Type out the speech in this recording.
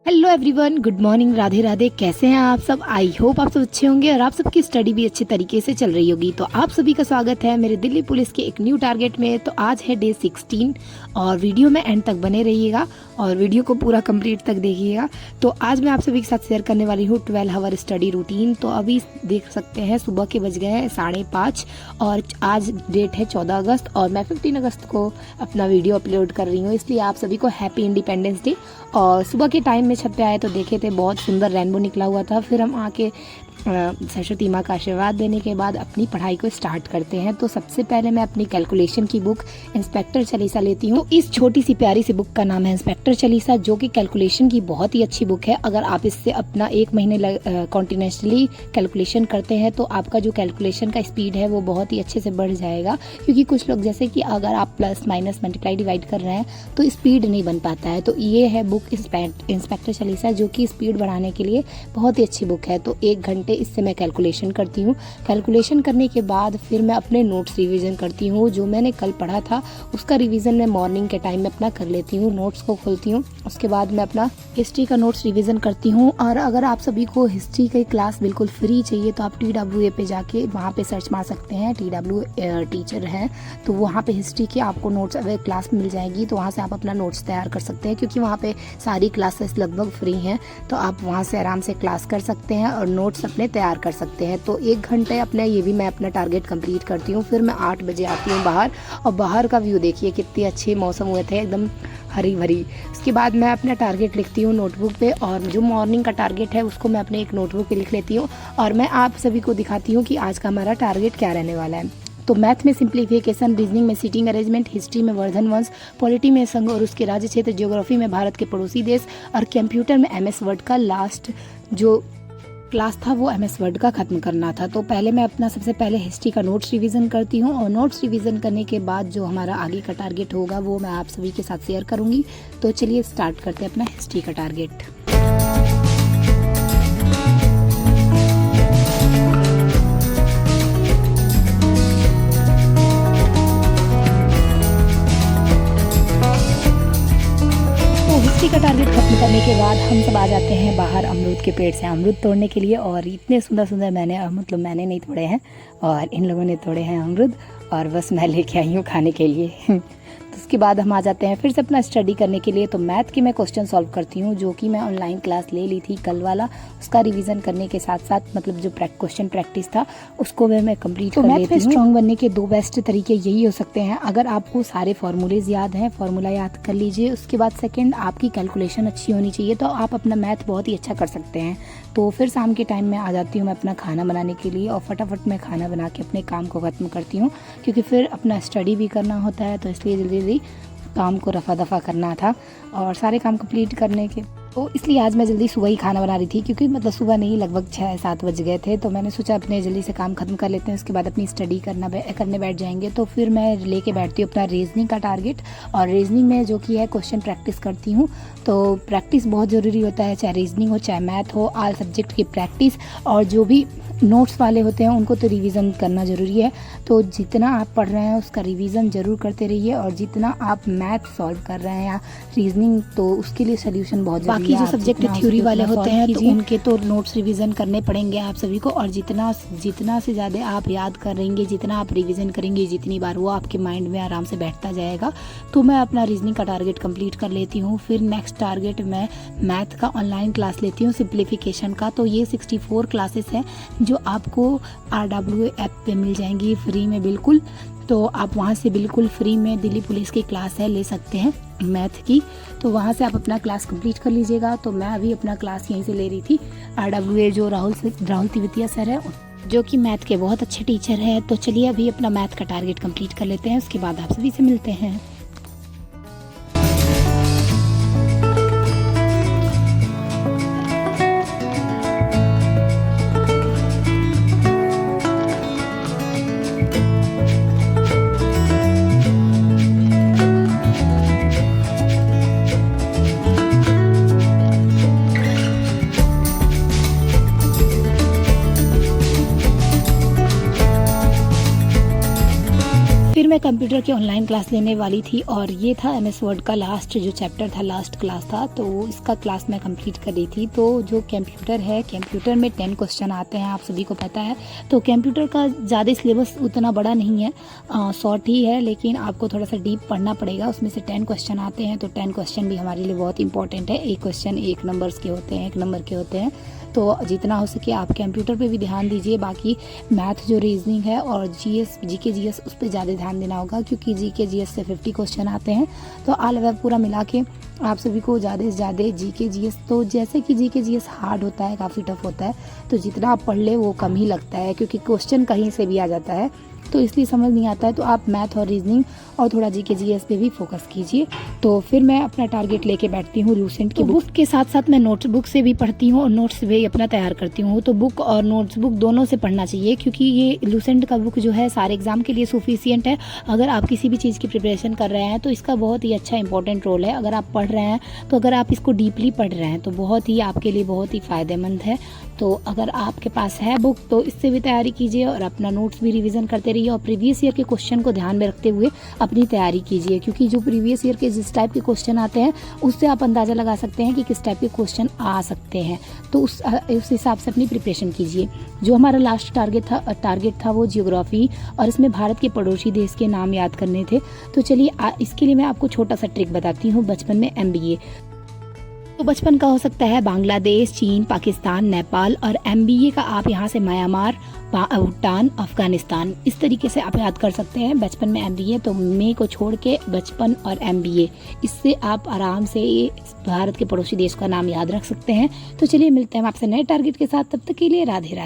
Hello everyone, good morning, Radhe Radhe. कैसे हैं आप सब? आई होप आप सब अच्छे होंगे और आप सबकी स्टडी भी अच्छे तरीके से चल रही होगी। तो आप सभी का स्वागत है मेरे दिल्ली पुलिस के एक न्यू टारगेट में। तो आज है डे 16 और वीडियो में एंड तक बने रहिएगा और वीडियो को पूरा कंप्लीट तक देखिएगा। तो आज मैं आप सभी के साथ शेयर करने वाली हूँ 12 आवर स्टडी रूटीन। तो अभी देख सकते हैं सुबह के बज गए हैं 5:30 और आज डेट है 14 अगस्त और मैं 15 अगस्त को अपना वीडियो अपलोड कर रही हूँ। इसलिए आप सभी को हैप्पी इंडिपेंडेंस डे। और सुबह के टाइम में छत पे आए तो देखे थे बहुत सुंदर रेनबो निकला हुआ था। फिर हम आके सरस्वती माँ का आशीर्वाद देने के बाद अपनी पढ़ाई को स्टार्ट करते हैं। तो सबसे पहले मैं अपनी कैलकुलेशन की बुक इंस्पेक्टर चालीसा लेती हूँ। इस छोटी सी प्यारी सी बुक का नाम है इंस्पेक्टर चालीसा, जो कि कैलकुलेशन की बहुत ही अच्छी बुक है। अगर आप इससे अपना 1 महीने कॉन्टिन्यूसली कैलकुलेशन करते हैं तो आपका जो कैलकुलेशन का स्पीड है वो बहुत ही अच्छे से बढ़ जाएगा। क्योंकि कुछ लोग जैसे कि अगर आप प्लस माइनस मल्टीप्लाई डिवाइड कर रहे हैं तो स्पीड नहीं बन पाता है। तो ये है बुक इंस्पेक्टर चालीसा, जो कि स्पीड बढ़ाने के लिए बहुत ही अच्छी बुक है। तो 1 घंटे इससे मैं कैलकुलेशन करती हूँ। कैलकुलेशन करने के बाद फिर मैं अपने नोट्स रिवीजन करती हूँ। जो मैंने कल पढ़ा था उसका रिवीजन मैं मॉर्निंग के टाइम में अपना कर लेती हूँ। नोट्स को खोलती हूँ, उसके बाद मैं अपना हिस्ट्री का नोट्स रिवीजन करती हूँ। और अगर आप सभी को हिस्ट्री की क्लास बिल्कुल फ्री चाहिए तो आप TWA पे जाके वहाँ पे सर्च मार सकते हैं। TWA टीचर हैं तो वहाँ पे हिस्ट्री की आपको नोट्स अगर क्लास मिल जाएगी तो वहाँ से आप अपना नोट्स तैयार कर सकते हैं। क्योंकि वहाँ पे सारी क्लासेस लगभग फ्री हैं तो आप वहाँ से आराम से क्लास कर सकते हैं और नोट्स अपने तैयार कर सकते हैं। तो 1 घंटे अपने ये भी मैं अपना टारगेट कंप्लीट करती हूँ। फिर मैं 8 बजे आती हूँ बाहर और बाहर का व्यू देखिए कितने अच्छे मौसम हुए थे, एकदम हरी भरी। उसके बाद मैं अपना टारगेट लिखती हूँ नोटबुक पे और जो मॉर्निंग का टारगेट है उसको मैं अपने एक नोटबुक पे लिख लेती हूँ और मैं आप सभी को दिखाती हूँ कि आज का हमारा टारगेट क्या रहने वाला है। तो मैथ में सिंप्लीफिकेशन, रीजनिंग में सीटिंग अरेंजमेंट, हिस्ट्री में वर्धन वंश, पॉलिटी में संघ और उसके राज्य क्षेत्र, ज्योग्राफी में भारत के पड़ोसी देश और कंप्यूटर में MS वर्ड का लास्ट जो क्लास था वो MS वर्ड का ख़त्म करना था। तो पहले मैं अपना सबसे पहले हिस्ट्री का नोट्स रिवीजन करती हूँ और नोट्स रिवीजन करने के बाद जो हमारा आगे का टारगेट होगा वो मैं आप सभी के साथ शेयर करूँगी। तो चलिए स्टार्ट करते हैं अपना हिस्ट्री का टारगेट। हिस्ट्री का टारगेट खत्म करने के बाद हम सब आ जाते हैं बाहर अमरूद के पेड़ से अमरूद तोड़ने के लिए। और इतने सुंदर सुंदर मैंने नहीं तोड़े हैं और इन लोगों ने तोड़े हैं अमरूद और बस मैं लेके आई हूँ खाने के लिए। तो उसके बाद हम आ जाते हैं फिर से अपना स्टडी करने के लिए। तो मैथ की मैं क्वेश्चन सॉल्व करती हूँ, जो कि मैं ऑनलाइन क्लास ले ली थी कल वाला। उसका रिवीजन करने के साथ साथ मतलब जो क्वेश्चन प्रैक्टिस था उसको मैं कंप्लीट कर लेती हूँ। मैथ में स्ट्रॉन्ग बनने के 2 बेस्ट तरीके यही हो सकते हैं। अगर आपको सारे फॉर्मूलेज याद हैं, फॉर्मूला याद कर लीजिए। उसके बाद सेकंड, आपकी कैलकुलेशन अच्छी होनी चाहिए तो आप अपना मैथ बहुत ही अच्छा कर सकते हैं। तो फिर शाम के टाइम में आ जाती हूँ मैं अपना खाना बनाने के लिए और फटाफट मैं खाना बना के अपने काम को ख़त्म करती हूँ। क्योंकि फिर अपना स्टडी भी करना होता है तो इसलिए जल्दी जल्दी काम को रफा दफा करना था और सारे काम कंप्लीट करने के तो इसलिए आज मैं जल्दी सुबह ही खाना बना रही थी। क्योंकि मतलब सुबह नहीं, लगभग 6-7 बज गए थे। तो मैंने सोचा अपने जल्दी से काम खत्म कर लेते हैं, उसके बाद अपनी स्टडी करने बैठ जाएंगे। तो फिर मैं लेके बैठती हूँ अपना रीजनिंग का टारगेट और रीजनिंग में जो कि है क्वेश्चन प्रैक्टिस करती हूँ। तो प्रैक्टिस बहुत ज़रूरी होता है, चाहे रीजनिंग हो चाहे मैथ हो, ऑल सब्जेक्ट की प्रैक्टिस। और जो भी नोट्स वाले होते हैं उनको तो रिवीजन करना ज़रूरी है। तो जितना आप पढ़ रहे हैं उसका रिवीजन ज़रूर करते रहिए और जितना आप मैथ सॉल्व कर रहे हैं या रीजनिंग तो उसके लिए सोल्यूशन बहुत ज़रूरी है। बाकी जो सब्जेक्ट थ्योरी वाले होते हैं तो उनके तो नोट्स रिवीजन करने पड़ेंगे आप सभी को। और जितना से ज़्यादा आप याद करेंगे, जितना आप रिवीजन करेंगे जितनी बार, वो आपके माइंड में आराम से बैठता जाएगा। तो मैं अपना रीजनिंग का टारगेट कंप्लीट कर लेती हूँ। फिर नेक्स्ट टारगेट मैं मैथ का ऑनलाइन क्लास लेती हूँ सिंप्लीफिकेशन का। तो ये 64 क्लासेस हैं जो आपको RWA ऐप पे मिल जाएंगी फ्री में बिल्कुल। तो आप वहाँ से बिल्कुल फ्री में दिल्ली पुलिस की क्लास है ले सकते हैं मैथ की। तो वहाँ से आप अपना क्लास कंप्लीट कर लीजिएगा। तो मैं अभी अपना क्लास यहीं से ले रही थी। RWA जो राहुल तिवतिया सर है, जो कि मैथ के बहुत अच्छे टीचर हैं। तो चलिए अभी अपना मैथ का टारगेट कंप्लीट कर लेते हैं, उसके बाद आप सभी से मिलते हैं। मैं कंप्यूटर की ऑनलाइन क्लास लेने वाली थी और ये था MS वर्ड का लास्ट जो चैप्टर था, लास्ट क्लास था, तो इसका क्लास मैं कंप्लीट कर रही थी। तो जो कंप्यूटर है, कंप्यूटर में 10 क्वेश्चन आते हैं, आप सभी को पता है। तो कंप्यूटर का ज़्यादा सिलेबस उतना बड़ा नहीं है, शॉर्ट ही है, लेकिन आपको थोड़ा सा डीप पढ़ना पड़ेगा। उसमें से 10 क्वेश्चन आते हैं, तो 10 क्वेश्चन भी हमारे लिए बहुत इंपॉर्टेंट है। एक क्वेश्चन 1 नंबर्स के होते हैं, 1 नंबर के होते हैं। तो जितना हो सके आप कंप्यूटर पे भी ध्यान दीजिए। बाकी मैथ जो रीजनिंग है और जीके जीएस उस पर ज़्यादा ध्यान देना होगा, क्योंकि जीके जीएस से 50 क्वेश्चन आते हैं। तो ऑल ओवर पूरा मिला के आप सभी को ज़्यादा से ज़्यादा जीके जीएस, तो जैसे कि जीके जीएस हार्ड होता है, काफ़ी टफ होता है, तो जितना आप पढ़ ले वो कम ही लगता है, क्योंकि क्वेश्चन कहीं से भी आ जाता है, तो इसलिए समझ नहीं आता है। तो आप मैथ और रीजनिंग और थोड़ा जीके जीएस पे भी फोकस कीजिए। तो फिर मैं अपना टारगेट लेके बैठती हूँ लूसेंट की बुक के साथ साथ मैं नोटबुक से भी पढ़ती हूँ और नोट्स भी अपना तैयार करती हूँ। तो बुक और नोट्सबुक दोनों से पढ़ना चाहिए, क्योंकि ये लूसेंट का बुक जो है सारे एग्जाम के लिए सफिशिएंट है। अगर आप किसी भी चीज़ की प्रिपरेशन कर रहे हैं तो इसका बहुत ही अच्छा इंपॉर्टेंट रोल है। अगर आप पढ़ रहे हैं तो अगर आप इसको डीपली पढ़ रहे हैं तो बहुत ही आपके लिए बहुत ही फ़ायदेमंद है। तो अगर आपके पास है बुक तो इससे भी तैयारी कीजिए और अपना नोट्स भी रिवीजन करते रहिए और प्रीवियस ईयर के क्वेश्चन को ध्यान में रखते हुए अपनी तैयारी कीजिए, क्योंकि जो प्रीवियस ईयर के जिस टाइप के क्वेश्चन आते हैं उससे आप अंदाज़ा लगा सकते हैं कि किस टाइप के क्वेश्चन आ सकते हैं। तो उस हिसाब से अपनी प्रिपरेशन कीजिए। जो हमारा लास्ट टारगेट था वो जियोग्राफी, और इसमें भारत के पड़ोसी देश के नाम याद करने थे। तो चलिए इसके लिए मैं आपको छोटा सा ट्रिक बताती हूँ। बचपन में MBA, तो बचपन का हो सकता है बांग्लादेश, चीन, पाकिस्तान, नेपाल, और MBA का आप यहाँ से म्यांमार, भूटान, अफगानिस्तान, इस तरीके से आप याद कर सकते हैं। बचपन में MBA, तो मई को छोड़ के बचपन और MBA, इससे आप आराम से ये भारत के पड़ोसी देश का नाम याद रख सकते हैं। तो चलिए मिलते हैं आपसे नए टारगेट के साथ, तब तक के लिए राधे राधे।